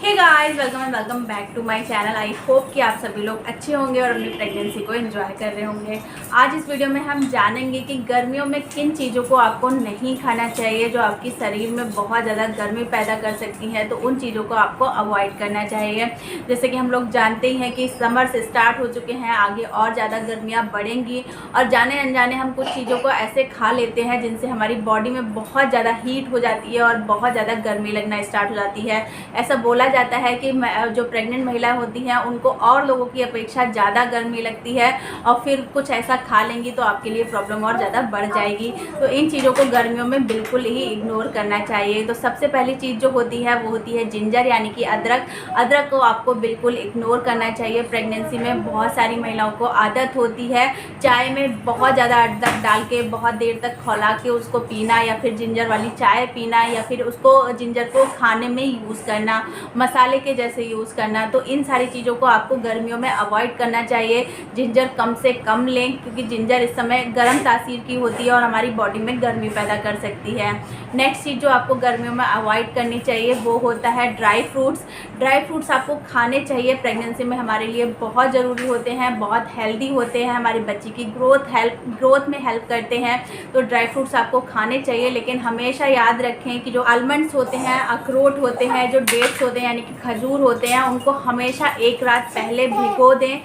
Hey guys, welcome back to my channel. I hope कि आप सभी लोग अच्छे होंगे और अपनी प्रेगनेंसी को एंजॉय कर रहे होंगे। आज इस वीडियो में हम जानेंगे कि गर्मियों में किन चीज़ों को आपको नहीं खाना चाहिए जो आपकी शरीर में बहुत ज़्यादा गर्मी पैदा कर सकती हैं। तो उन चीज़ों को आपको अवॉइड करना चाहिए। जैसे कि हम लोग जानते ही हैं कि समर से स्टार्ट हो चुके हैं, आगे और ज़्यादा गर्मियाँ बढ़ेंगी और जाने अनजाने हम कुछ चीज़ों को ऐसे खा लेते हैं जिनसे हमारी बॉडी में बहुत ज़्यादा हीट हो जाती है और बहुत ज़्यादा गर्मी लगना स्टार्ट हो जाती है। ऐसा बोला जाता है कि जो प्रेग्नेंट महिलाएं होती हैं उनको और लोगों की अपेक्षा ज़्यादा गर्मी लगती है और फिर कुछ ऐसा खा लेंगी तो आपके लिए प्रॉब्लम और ज़्यादा बढ़ जाएगी। तो इन चीज़ों को गर्मियों में बिल्कुल ही इग्नोर करना चाहिए। तो सबसे पहली चीज़ जो होती है वो होती है जिंजर, यानी कि अदरक। अदरक को आपको बिल्कुल इग्नोर करना चाहिए। प्रेगनेंसी में बहुत सारी महिलाओं को आदत होती है चाय में बहुत ज़्यादा अदरक डाल के बहुत देर तक खौला के उसको पीना, या फिर जिंजर वाली चाय पीना, या फिर उसको जिंजर को खाने में यूज़ करना, मसाले के जैसे यूज़ करना। तो इन सारी चीज़ों को आपको गर्मियों में अवॉइड करना चाहिए। जिंजर कम से कम लें क्योंकि जिंजर इस समय गर्म तासीर की होती है और हमारी बॉडी में गर्मी पैदा कर सकती है। नेक्स्ट चीज़ जो आपको गर्मियों में अवॉइड करनी चाहिए वो होता है ड्राई फ्रूट्स। ड्राई फ्रूट्स आपको खाने चाहिए, प्रेगनेंसी में हमारे लिए बहुत ज़रूरी होते हैं, बहुत हेल्दी होते हैं, हमारी बच्ची की ग्रोथ में हेल्प करते हैं। तो ड्राई फ्रूट्स आपको खाने चाहिए, लेकिन हमेशा याद रखें कि जो आलमंड्स होते हैं, अखरोट होते हैं, जो डेट्स होते हैं यानी कि खजूर होते हैं, उनको हमेशा एक रात पहले भिगो दें,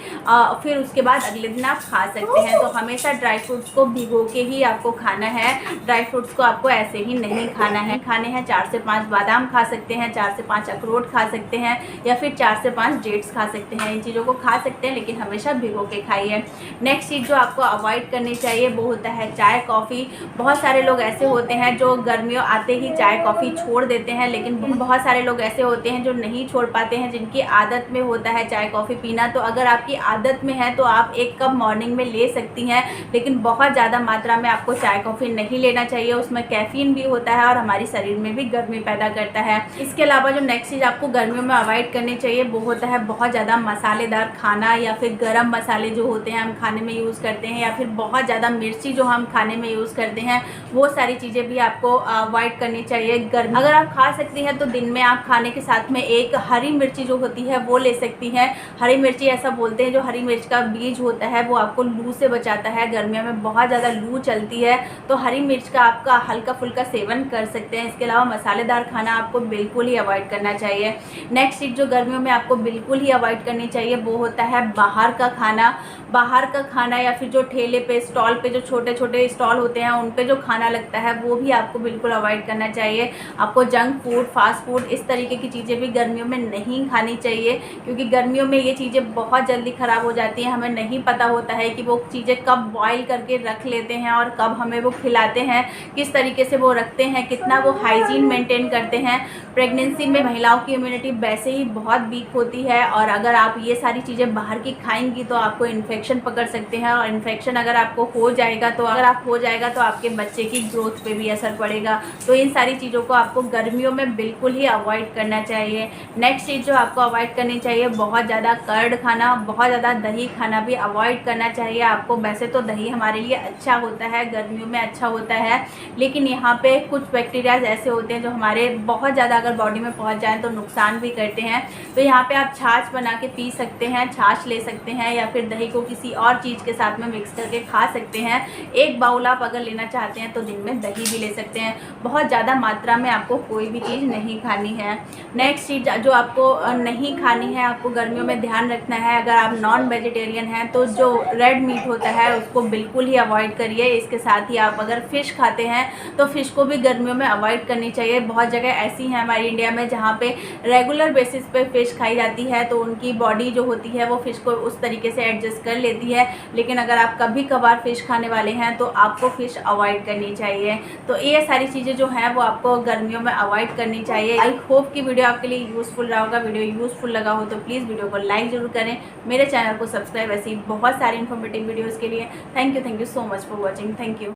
फिर उसके बाद अगले दिन आप खा सकते हैं। तो हमेशा ड्राई फ्रूट्स को भिगो के ही आपको खाना है। ड्राई फ्रूट्स को आपको ऐसे ही नहीं खाना है। खाने हैं 4 से 5 बादाम खा सकते हैं, 4 से 5 अखरोट खा सकते हैं, या फिर 4 से 5 डेट्स खा सकते हैं। इन चीज़ों को खा सकते हैं लेकिन हमेशा भिगो के खाइए। नेक्स्ट चीज़ जो आपको अवॉइड करनी चाहिए वो होता है चाय कॉफ़ी। बहुत सारे लोग ऐसे होते हैं जो गर्मियों आते ही चाय कॉफ़ी छोड़ देते हैं, लेकिन बहुत सारे लोग ऐसे होते हैं जो नहीं छोड़ पाते हैं, जिनकी आदत में होता है चाय कॉफ़ी पीना। तो अगर आपकी आदत में है तो आप 1 कप मॉर्निंग में ले सकती हैं, लेकिन बहुत ज़्यादा मात्रा में आपको चाय कॉफ़ी नहीं लेना चाहिए। उसमें कैफ़ीन भी होता है और हमारी शरीर में भी गर्मी पैदा करता है। इसके अलावा जो नेक्स्ट चीज़ आपको गर्मियों में अवॉइड करनी चाहिए वो होता है बहुत ज़्यादा मसालेदार खाना, या फिर गर्म मसाले जो होते हैं हम खाने में यूज़ करते हैं, या फिर बहुत ज़्यादा मिर्ची जो हम खाने में यूज़ करते हैं, वो सारी चीज़ें भी आपको अवॉइड करनी चाहिए। गर्मी अगर आप खा सकती हैं तो दिन में आप खाने के साथ में एक हरी मिर्ची जो होती है वो ले सकती हैं। हरी मिर्ची ऐसा बोलते हैं जो हरी मिर्च का बीज होता है वो आपको लू से बचाता है। गर्मियों में बहुत ज़्यादा लू चलती है तो हरी मिर्च का आपका हल्का फुल्का सेवन कर सकते हैं। इसके अलावा मसालेदार खाना आपको बिल्कुल ही अवॉइड करना चाहिए। नेक्स्ट चीज़ जो गर्मियों में आपको बिल्कुल ही अवॉइड करनी चाहिए वो होता है बाहर का खाना। बाहर का खाना या फिर जो ठेले पे, स्टॉल पे, जो छोटे छोटे स्टॉल होते हैं उन पे जो खाना लगता है वो भी आपको बिल्कुल अवॉइड करना चाहिए। आपको जंक फूड, फास्ट फूड, इस तरीके की चीज़ें भी गर्मियों में नहीं खानी चाहिए, क्योंकि गर्मियों में ये चीज़ें बहुत जल्दी ख़राब हो जाती हैं। हमें नहीं पता होता है कि वो चीज़ें कब बॉयल करके रख लेते हैं और कब हमें वो खिलाते हैं, किस तरीके से वो रखते हैं, कितना वो हाइजीन मेंटेन करते हैं। प्रेगनेंसी में महिलाओं की इम्यूनिटी वैसे ही बहुत वीक होती है और अगर आप ये सारी चीज़ें बाहर की खाएंगी तो आपको इन्फेक्शन पकड़ सकते हैं, और इन्फेक्शन अगर आपको हो जाएगा तो आपके बच्चे की ग्रोथ पे भी असर पड़ेगा। तो इन सारी चीज़ों को आपको गर्मियों में बिल्कुल ही अवॉइड करना चाहिए। नेक्स्ट चीज़ जो आपको अवॉइड करनी चाहिए, बहुत ज़्यादा कर्ड खाना, बहुत ज़्यादा दही खाना भी अवॉइड करना चाहिए आपको। वैसे तो दही हमारे लिए अच्छा होता है, गर्मियों में अच्छा होता है, लेकिन यहाँ पे कुछ बैक्टीरियाज ऐसे होते हैं जो हमारे बहुत ज़्यादा अगर बॉडी में पहुँच जाएँ तो नुकसान भी करते हैं। तो यहाँ पे आप छाछ बना के पी सकते हैं, छाछ ले सकते हैं, या फिर दही को किसी और चीज़ के साथ में मिक्स करके खा सकते हैं। 1 बाउल आप अगर लेना चाहते हैं तो दिन में दही भी ले सकते हैं। बहुत ज़्यादा मात्रा में आपको कोई भी चीज़ नहीं खानी है। नेक्स्ट चीज़ जो आपको नहीं खानी है, आपको गर्मियों में ध्यान रखना है, अगर आप नॉन वेजिटेरियन हैं तो जो रेड मीट होता है उसको बिल्कुल ही अवॉइड करिए। इसके साथ ही आप अगर फ़िश खाते हैं तो फ़िश को भी गर्मियों में अवॉइड करनी चाहिए। बहुत जगह ऐसी हैं हमारी इंडिया में जहाँ पे रेगुलर बेसिस पे फ़िश खाई जाती है, तो उनकी बॉडी जो होती है वो फ़िश को उस तरीके से एडजस्ट कर लेती है, लेकिन अगर आप कभी कभार फ़िश खाने वाले हैं तो आपको फ़िश अवॉइड करनी चाहिए। तो ये सारी चीज़ें जो हैं वो आपको गर्मियों में अवॉइड करनी चाहिए। आई होप कि वीडियो आपके लिए यूज़फुल रहा होगा। वीडियो यूज़फुल लगा हो तो प्लीज़ वीडियो को लाइक ज़रूर करें, मेरे चैनल को सब्सक्राइब, ऐसी बहुत सारी इन्फॉर्मेटिव वीडियोज़ के लिए। Thank you so much for watching. Thank you.